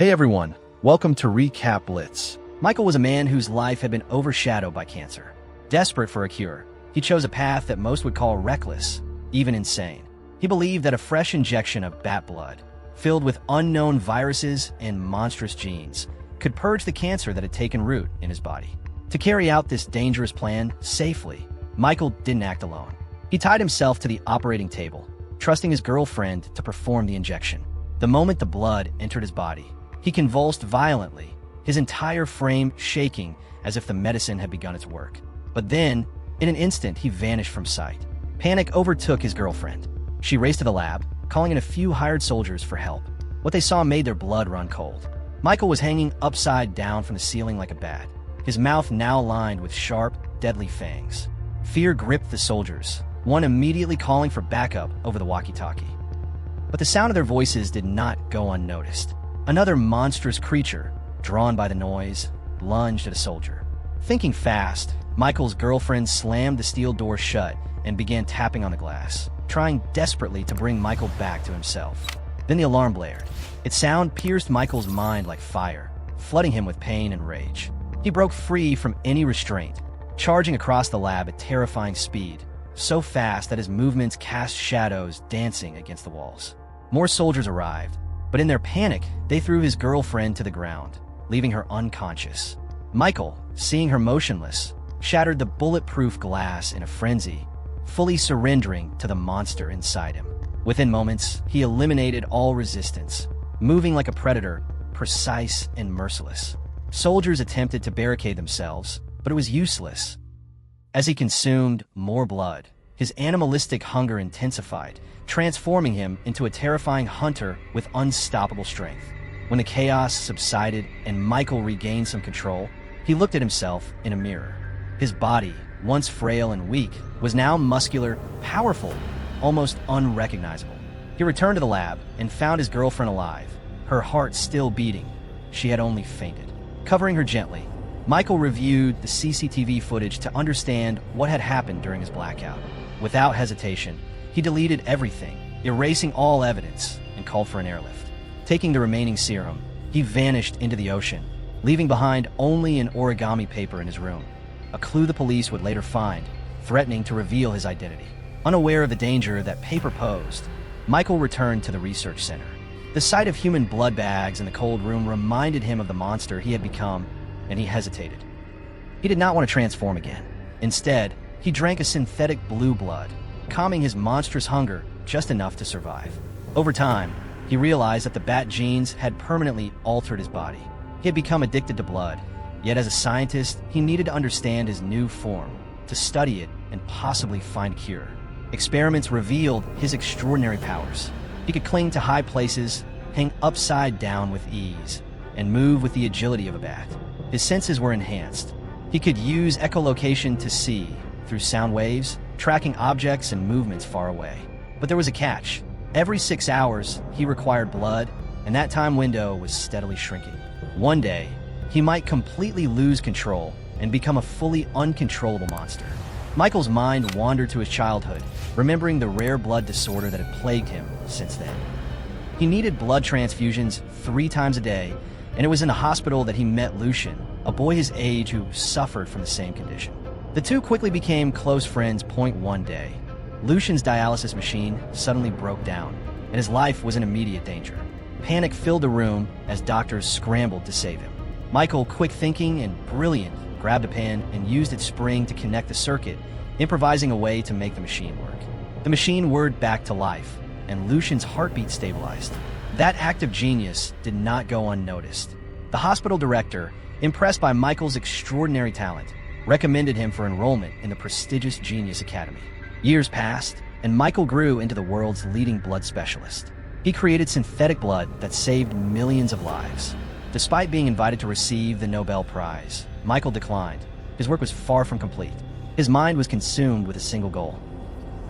Hey everyone, welcome to Recap Blitz. Michael was a man whose life had been overshadowed by cancer. Desperate for a cure, he chose a path that most would call reckless, even insane. He believed that a fresh injection of bat blood, filled with unknown viruses and monstrous genes, could purge the cancer that had taken root in his body. To carry out this dangerous plan safely, Michael didn't act alone. He tied himself to the operating table, trusting his girlfriend to perform the injection. The moment the blood entered his body, he convulsed violently, his entire frame shaking as if the medicine had begun its work. But then, in an instant, he vanished from sight. Panic overtook his girlfriend. She raced to the lab, calling in a few hired soldiers for help. What they saw made their blood run cold. Michael was hanging upside down from the ceiling like a bat, his mouth now lined with sharp, deadly fangs. Fear gripped the soldiers, one immediately calling for backup over the walkie-talkie. But the sound of their voices did not go unnoticed. Another monstrous creature, drawn by the noise, lunged at a soldier. Thinking fast, Michael's girlfriend slammed the steel door shut and began tapping on the glass, trying desperately to bring Michael back to himself. Then the alarm blared. Its sound pierced Michael's mind like fire, flooding him with pain and rage. He broke free from any restraint, charging across the lab at terrifying speed, so fast that his movements cast shadows dancing against the walls. More soldiers arrived, but in their panic, they threw his girlfriend to the ground, leaving her unconscious. Michael, seeing her motionless, shattered the bulletproof glass in a frenzy, fully surrendering to the monster inside him. Within moments, he eliminated all resistance, moving like a predator, precise and merciless. Soldiers attempted to barricade themselves, but it was useless. As he consumed more blood, his animalistic hunger intensified, transforming him into a terrifying hunter with unstoppable strength. When the chaos subsided and Michael regained some control, he looked at himself in a mirror. His body, once frail and weak, was now muscular, powerful, almost unrecognizable. He returned to the lab and found his girlfriend alive, her heart still beating. She had only fainted. Covering her gently, Michael reviewed the CCTV footage to understand what had happened during his blackout. Without hesitation, he deleted everything, erasing all evidence, and called for an airlift. Taking the remaining serum, he vanished into the ocean, leaving behind only an origami paper in his room, a clue the police would later find, threatening to reveal his identity. Unaware of the danger that paper posed, Michael returned to the research center. The sight of human blood bags in the cold room reminded him of the monster he had become, and he hesitated. He did not want to transform again. Instead, he drank a synthetic blue blood, calming his monstrous hunger just enough to survive. Over time, he realized that the bat genes had permanently altered his body. He had become addicted to blood, yet as a scientist, he needed to understand his new form, to study it and possibly find a cure. Experiments revealed his extraordinary powers. He could cling to high places, hang upside down with ease, and move with the agility of a bat. His senses were enhanced. He could use echolocation to see, through sound waves, tracking objects and movements far away. But there was a catch. Every 6 hours, he required blood, and that time window was steadily shrinking. One day, he might completely lose control and become a fully uncontrollable monster. Michael's mind wandered to his childhood, remembering the rare blood disorder that had plagued him since then. He needed blood transfusions 3 times a day, and it was in the hospital that he met Lucian, a boy his age who suffered from the same condition. The two quickly became close friends. One day, Lucian's dialysis machine suddenly broke down, and his life was in immediate danger. Panic filled the room as doctors scrambled to save him. Michael, quick thinking and brilliant, grabbed a pen and used its spring to connect the circuit, improvising a way to make the machine work. The machine whirred back to life, and Lucian's heartbeat stabilized. That act of genius did not go unnoticed. The hospital director, impressed by Michael's extraordinary talent, recommended him for enrollment in the prestigious Genius Academy. Years passed, and Michael grew into the world's leading blood specialist. He created synthetic blood that saved millions of lives. Despite being invited to receive the Nobel Prize, Michael declined. His work was far from complete. His mind was consumed with a single goal: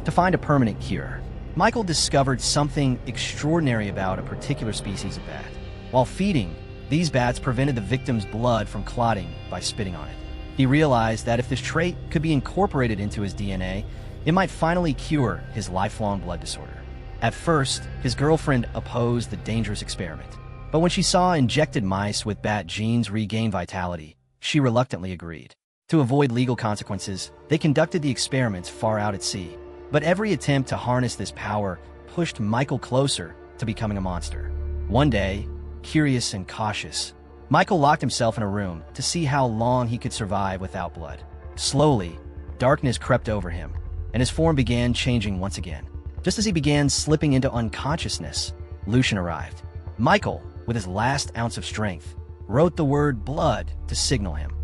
to find a permanent cure. Michael discovered something extraordinary about a particular species of bat. While feeding, these bats prevented the victim's blood from clotting by spitting on it. He realized that if this trait could be incorporated into his DNA, it might finally cure his lifelong blood disorder. At first, his girlfriend opposed the dangerous experiment. But when she saw injected mice with bat genes regain vitality, she reluctantly agreed. To avoid legal consequences, they conducted the experiments far out at sea. But every attempt to harness this power pushed Michael closer to becoming a monster. One day, curious and cautious, Michael locked himself in a room to see how long he could survive without blood. Slowly, darkness crept over him, and his form began changing once again. Just as he began slipping into unconsciousness, Lucian arrived. Michael, with his last ounce of strength, wrote the word blood to signal him.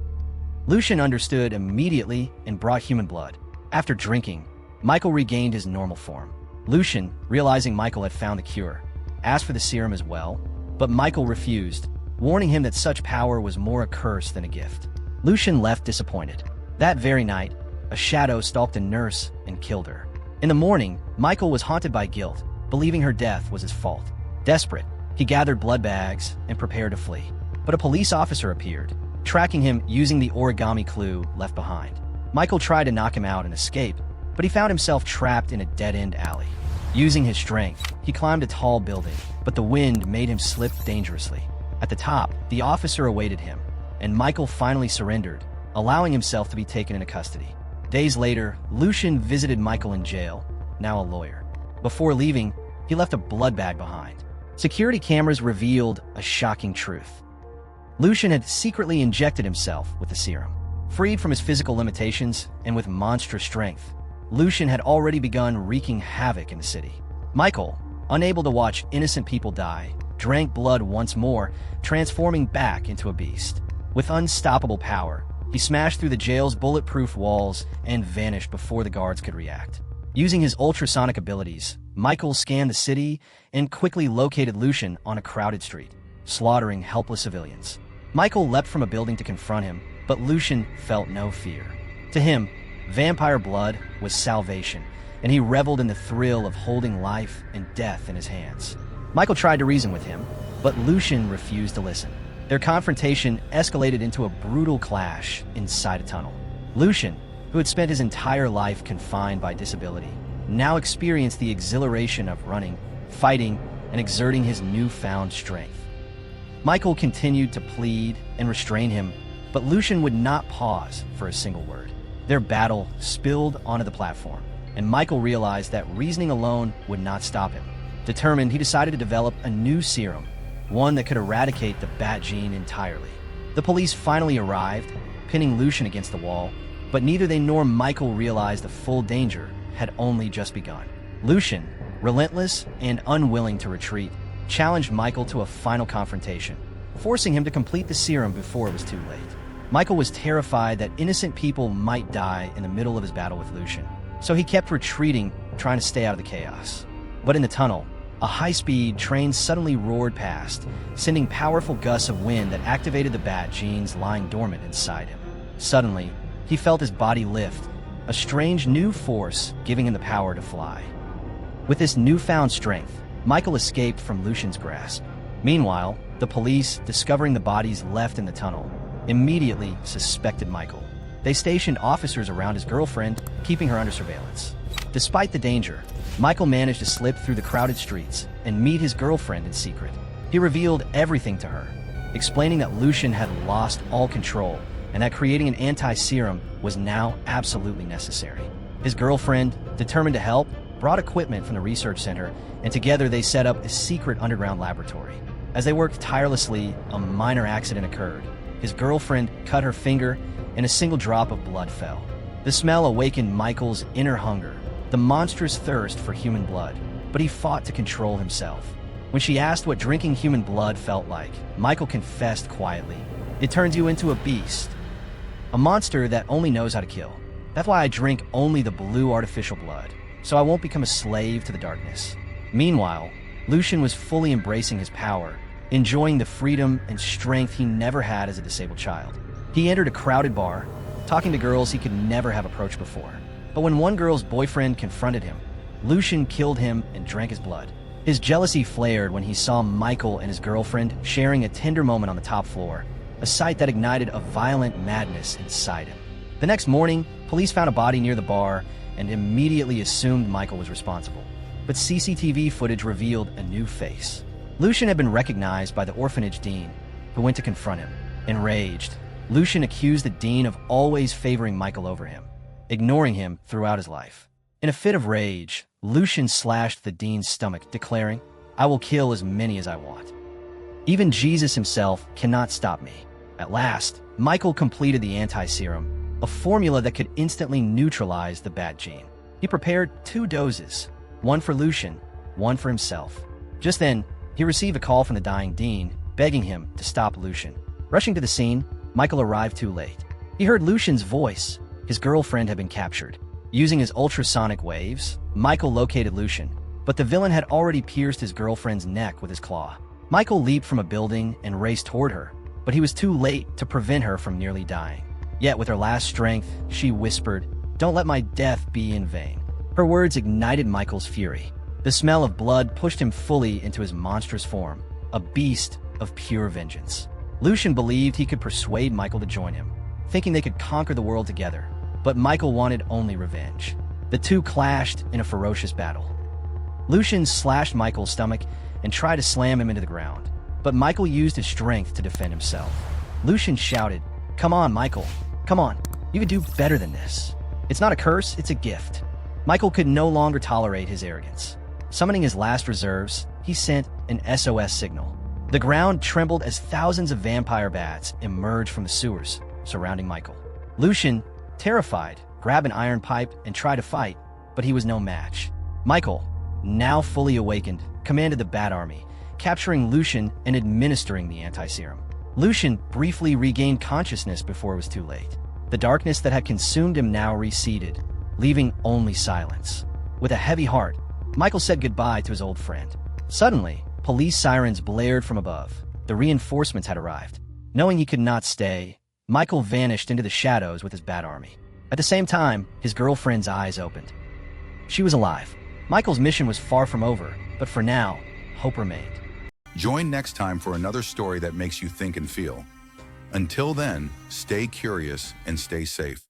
Lucian understood immediately and brought human blood. After drinking, Michael regained his normal form. Lucian, realizing Michael had found the cure, asked for the serum as well, but Michael refused, warning him that such power was more a curse than a gift. Lucian left disappointed. That very night, a shadow stalked a nurse and killed her. In the morning, Michael was haunted by guilt, believing her death was his fault. Desperate, he gathered blood bags and prepared to flee. But a police officer appeared, tracking him using the origami clue left behind. Michael tried to knock him out and escape, but he found himself trapped in a dead-end alley. Using his strength, he climbed a tall building, but the wind made him slip dangerously. At the top, the officer awaited him, and Michael finally surrendered, allowing himself to be taken into custody. Days later, Lucian visited Michael in jail, now a lawyer. Before leaving, he left a blood bag behind. Security cameras revealed a shocking truth. Lucian had secretly injected himself with the serum. Freed from his physical limitations and with monstrous strength, Lucian had already begun wreaking havoc in the city. Michael, unable to watch innocent people die, drank blood once more, transforming back into a beast. With unstoppable power, he smashed through the jail's bulletproof walls and vanished before the guards could react. Using his ultrasonic abilities, Michael scanned the city and quickly located Lucian on a crowded street, slaughtering helpless civilians. Michael leapt from a building to confront him, but Lucian felt no fear. To him, vampire blood was salvation, and he reveled in the thrill of holding life and death in his hands. Michael tried to reason with him, but Lucian refused to listen. Their confrontation escalated into a brutal clash inside a tunnel. Lucian, who had spent his entire life confined by disability, now experienced the exhilaration of running, fighting, and exerting his newfound strength. Michael continued to plead and restrain him, but Lucian would not pause for a single word. Their battle spilled onto the platform, and Michael realized that reasoning alone would not stop him. Determined, he decided to develop a new serum, one that could eradicate the bat gene entirely. The police finally arrived, pinning Lucian against the wall, but neither they nor Michael realized the full danger had only just begun. Lucian, relentless and unwilling to retreat, challenged Michael to a final confrontation, forcing him to complete the serum before it was too late. Michael was terrified that innocent people might die in the middle of his battle with Lucian, so he kept retreating, trying to stay out of the chaos. But in the tunnel, a high-speed train suddenly roared past, sending powerful gusts of wind that activated the bat genes lying dormant inside him. Suddenly, he felt his body lift, a strange new force giving him the power to fly. With this newfound strength, Michael escaped from Lucian's grasp. Meanwhile, the police, discovering the bodies left in the tunnel, immediately suspected Michael. They stationed officers around his girlfriend, keeping her under surveillance. Despite the danger, Michael managed to slip through the crowded streets and meet his girlfriend in secret. He revealed everything to her, explaining that Lucian had lost all control and that creating an anti-serum was now absolutely necessary. His girlfriend, determined to help, brought equipment from the research center, and together they set up a secret underground laboratory. As they worked tirelessly, a minor accident occurred. His girlfriend cut her finger, and a single drop of blood fell. The smell awakened Michael's inner hunger, the monstrous thirst for human blood, but he fought to control himself. When she asked what drinking human blood felt like, Michael confessed quietly, "It turns you into a beast. A monster that only knows how to kill. That's why I drink only the blue artificial blood, so I won't become a slave to the darkness." Meanwhile, Lucian was fully embracing his power, enjoying the freedom and strength he never had as a disabled child. He entered a crowded bar, talking to girls he could never have approached before. But when one girl's boyfriend confronted him, Lucian killed him and drank his blood. His jealousy flared when he saw Michael and his girlfriend sharing a tender moment on the top floor, a sight that ignited a violent madness inside him. The next morning, police found a body near the bar and immediately assumed Michael was responsible. But CCTV footage revealed a new face. Lucian had been recognized by the orphanage dean, who went to confront him. Enraged, Lucian accused the dean of always favoring Michael over him, ignoring him throughout his life. In a fit of rage, Lucian slashed the dean's stomach, declaring, "I will kill as many as I want. Even Jesus himself cannot stop me." At last, Michael completed the anti-serum, a formula that could instantly neutralize the bat gene. He prepared 2 doses, one for Lucian, one for himself. Just then, he received a call from the dying dean, begging him to stop Lucian. Rushing to the scene, Michael arrived too late. He heard Lucian's voice. His girlfriend had been captured. Using his ultrasonic waves, Michael located Lucian, but the villain had already pierced his girlfriend's neck with his claw. Michael leaped from a building and raced toward her, but he was too late to prevent her from nearly dying. Yet with her last strength, she whispered, "Don't let my death be in vain." Her words ignited Michael's fury. The smell of blood pushed him fully into his monstrous form, a beast of pure vengeance. Lucian believed he could persuade Michael to join him, thinking they could conquer the world together. But Michael wanted only revenge. The two clashed in a ferocious battle. Lucian slashed Michael's stomach and tried to slam him into the ground, but Michael used his strength to defend himself. Lucian shouted, "Come on, Michael. Come on. You can do better than this. It's not a curse, it's a gift." Michael could no longer tolerate his arrogance. Summoning his last reserves, he sent an SOS signal. The ground trembled as thousands of vampire bats emerged from the sewers surrounding Michael. Lucian, terrified, grabbed an iron pipe and tried to fight, but he was no match. Michael, now fully awakened, commanded the Bat Army, capturing Lucian and administering the anti-serum. Lucian briefly regained consciousness before it was too late. The darkness that had consumed him now receded, leaving only silence. With a heavy heart, Michael said goodbye to his old friend. Suddenly, police sirens blared from above. The reinforcements had arrived. Knowing he could not stay, Michael vanished into the shadows with his Bat Army. At the same time, his girlfriend's eyes opened. She was alive. Michael's mission was far from over, but for now, hope remained. Join next time for another story that makes you think and feel. Until then, stay curious and stay safe.